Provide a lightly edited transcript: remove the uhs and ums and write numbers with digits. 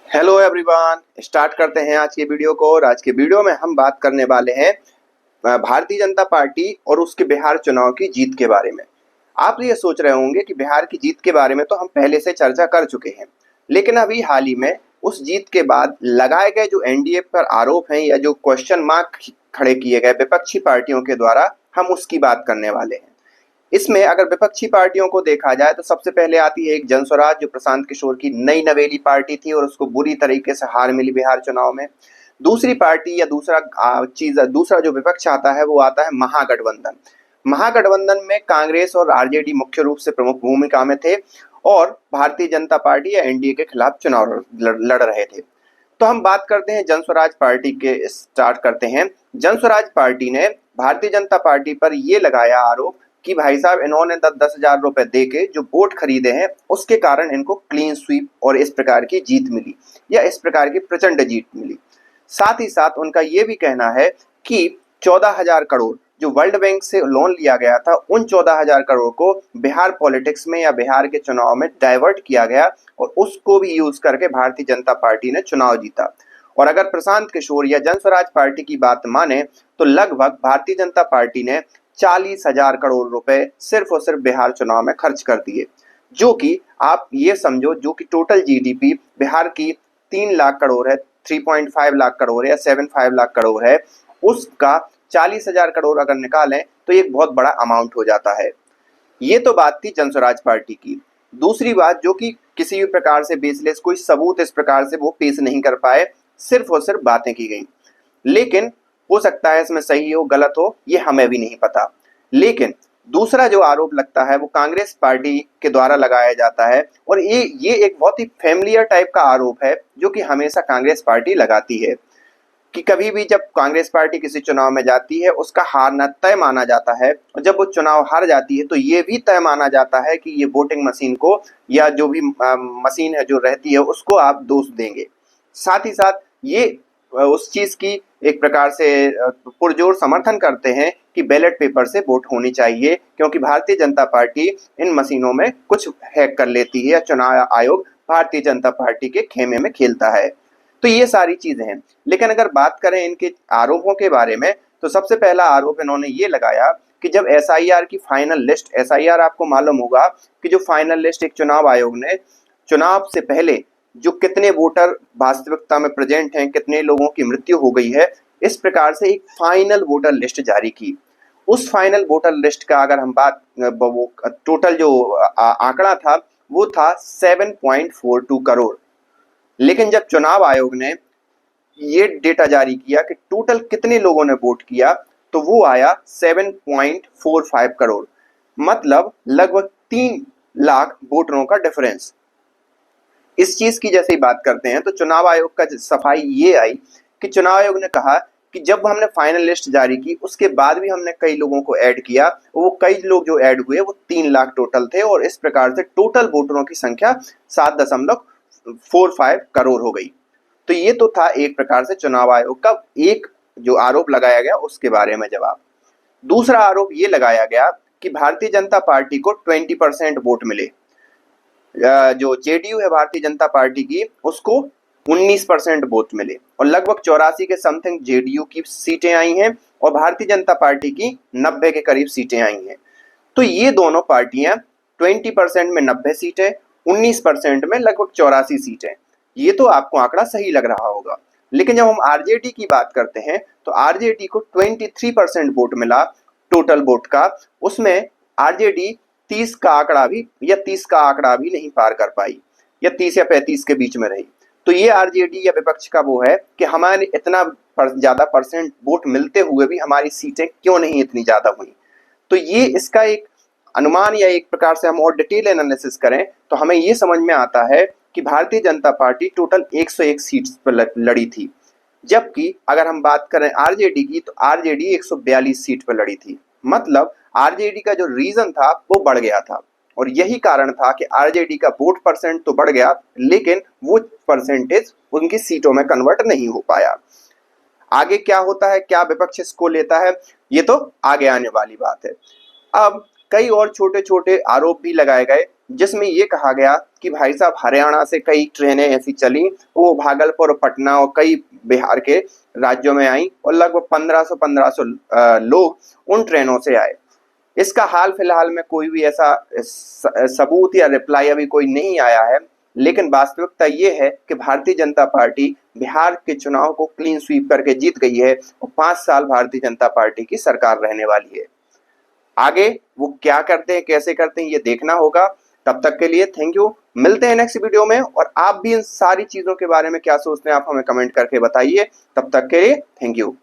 Hello everyone, start करते हैं आज के वीडियो को। और आज के वीडियो में हम बात करने वाले हैं भारतीय जनता पार्टी और उसके बिहार चुनाव की जीत के बारे में। आप ये सोच रहे होंगे कि बिहार की जीत के बारे में तो हम पहले से चर्चा कर चुके हैं, लेकिन अभी हाल ही में उस जीत के बाद लगाए गए जो एनडीए पर आरोप हैं या जो क्वेश्चन मार्क खड़े किए गए विपक्षी पार्टियों के द्वारा, हम उसकी बात करने वाले हैं। इसमें अगर विपक्षी पार्टियों को देखा जाए तो सबसे पहले आती है एक जनस्वराज, जो प्रशांत किशोर की नई नवेली पार्टी थी और उसको बुरी तरीके से हार मिली बिहार चुनाव में। दूसरी पार्टी या दूसरा जो विपक्ष आता है वो आता है महागठबंधन। महागठबंधन में कांग्रेस और आरजेडी मुख्य रूप से प्रमुख भूमिका में थे और भारतीय जनता पार्टी या एनडीए के खिलाफ चुनाव लड़ रहे थे। तो हम बात करते हैं जनस्वराज पार्टी के, स्टार्ट करते हैं। जनस्वराज पार्टी ने भारतीय जनता पार्टी पर यह लगाया आरोप कि भाई साहब, इन्होंने 10,000 रुपए दे के जो वोट खरीदे हैं उसके कारण इनको क्लीन स्वीप और इस प्रकार की जीत मिली या इस प्रकार की प्रचंड जीत मिली। साथ ही साथ उनका ये भी कहना है कि 14,000 करोड़ जो वर्ल्ड बैंक से लोन लिया गया था, उन 14,000 करोड़ को बिहार पॉलिटिक्स में या बिहार के चुनाव में डाइवर्ट किया गया और उसको भी यूज करके भारतीय जनता पार्टी ने चुनाव जीता। और अगर प्रशांत किशोर या जनस्वराज पार्टी की बात माने तो लगभग भारतीय जनता पार्टी ने 40,000 करोड़ रुपए सिर्फ और सिर्फ बिहार चुनाव में खर्च कर दिए, जो कि आप ये समझो जो कि टोटल जीडीपी बिहार की 3 लाख करोड़ है, 3.5 लाख करोड़ है या 7.5 लाख करोड़ है, उसका 40,000 करोड़ अगर निकालें तो एक बहुत बड़ा अमाउंट हो जाता है। ये तो बात थी जनस्वराज पार्टी की। दूसरी बात, जो कि किसी भी प्रकार से बेसलेस, कोई सबूत इस प्रकार से वो पेश नहीं कर पाए, सिर्फ और सिर्फ बातें की गई। लेकिन हो सकता है इसमें सही हो गलत हो, ये हमें भी नहीं पता। लेकिन दूसरा जो आरोप लगता है वो कांग्रेस पार्टी के द्वारा लगाया जाता है और ये एक बहुत ही फैमिलियर टाइप का आरोप है जो कि हमेशा कांग्रेस पार्टी लगाती है कि कभी भी जब कांग्रेस पार्टी किसी चुनाव में जाती है उसका हारना तय माना जाता है, और जब वो चुनाव हार जाती है तो ये भी तय माना जाता है कि ये वोटिंग मशीन को या जो भी मशीन है जो रहती है उसको आप दोष देंगे। साथ ही साथ ये उस चीज की एक प्रकार से पुरजोर समर्थन करते हैं कि बैलेट पेपर से वोट होनी चाहिए, क्योंकि भारतीय जनता पार्टी इन मशीनों में कुछ हैक कर लेती है या चुनाव आयोग भारतीय जनता पार्टी के खेमे में खेलता है। तो ये सारी चीजें हैं। लेकिन अगर बात करें इनके आरोपों के बारे में तो सबसे पहला आरोप इन्होंने ये लगाया कि जब एसआईआर की फाइनल लिस्ट, एसआईआर आपको मालूम होगा कि जो फाइनल लिस्ट एक चुनाव आयोग ने चुनाव से पहले जो कितने वोटर वास्तविकता में प्रेजेंट हैं, कितने लोगों की मृत्यु हो गई है, इस प्रकार से एक फाइनल वोटर लिस्ट जारी की। उस फाइनल वोटर लिस्ट का अगर हम बात, वो टोटल जो आंकड़ा था वो था 7.42 करोड़। लेकिन जब चुनाव आयोग ने ये डेटा जारी किया कि टोटल कितने लोगों ने वोट किया तो वो आया 7.45 करोड़, मतलब लगभग 3 लाख वोटरों का डिफरेंस। इस चीज की जैसे ही बात करते हैं तो चुनाव आयोग का सफाई ये आई कि चुनाव आयोग ने कहा कि जब हमने फाइनल लिस्ट जारी की उसके बाद भी हमने कई लोगों को ऐड किया, वो कई लोग जो ऐड हुए वो 3 लाख टोटल थे और इस प्रकार से टोटल वोटरों की संख्या 7.45 करोड़ हो गई। तो ये तो था एक प्रकार से चुनाव आयोग का एक जो आरोप लगाया गया उसके बारे में जवाब। दूसरा आरोप ये लगाया गया कि भारतीय जनता पार्टी को 20% वोट मिले। जो जेडीयू है भारतीय जनता पार्टी की, उसको 19% वोट मिले और लगभग 84 के समथिंग जेडीयू की सीटें आई हैं और भारतीय जनता पार्टी की 90 के करीब सीटें आई हैं। तो ये दोनों पार्टियां 20% में 90 सीटें, 19% में लगभग 84 सीटें, ये तो आपको आंकड़ा सही लग रहा होगा। लेकिन जब हम आरजेडी की बात करते हैं तो आरजेडी को 23% वोट मिला टोटल वोट का। उसमें आरजेडी 30 का आंकड़ा भी या 30 का आंकड़ा भी नहीं पार कर पाई या 30 या 35 के बीच में रही। तो ये आरजेडी या विपक्ष का वो है कि हमारे इतना ज्यादा परसेंट वोट मिलते हुए भी हमारी सीटें क्यों नहीं इतनी ज्यादा हुई। तो ये इसका एक अनुमान या एक प्रकार से हम और डिटेल एनालिसिस करें तो हमें ये समझ में आता है कि Bharatiya Janata party total 101 seats पर लड़ी थी, जबकि अगर हम बात करें आरजेडी की तो आरजेडी 142 सीट पर लड़ी थी। मतलब आरजेडी का जो रीजन था वो बढ़ गया था और यही कारण था कि आरजेडी का वोट परसेंट तो बढ़ गया लेकिन वो परसेंटेज उनकी सीटों में कन्वर्ट नहीं हो पाया। आगे क्या होता है, क्या विपक्ष इसको लेता है, ये तो आगे आने वाली बात है। अब कई और छोटे छोटे आरोप भी लगाए गए जिसमें ये कहा गया कि भाई साहब हरियाणा से कई ट्रेनें ऐसी चली, वो भागलपुर, पटना और कई बिहार के राज्यों में आई और लगभग 1500 लोग उन ट्रेनों से आए। इसका हाल फिलहाल में कोई भी ऐसा सबूत या रिप्लाई अभी कोई नहीं आया है, लेकिन वास्तविकता ये है कि भारतीय जनता पार्टी बिहार के चुनाव को क्लीन स्वीप करके जीत गई है और 5 साल भारतीय जनता पार्टी की सरकार रहने वाली है। आगे वो क्या करते हैं, कैसे करते हैं, ये देखना होगा। तब तक के लिए थैंक यू। मिलते हैं नेक्स्ट वीडियो में, और आप भी इन सारी चीजों के बारे में क्या सोचते हैं आप हमें कमेंट करके बताइए। तब तक के लिए थैंक यू।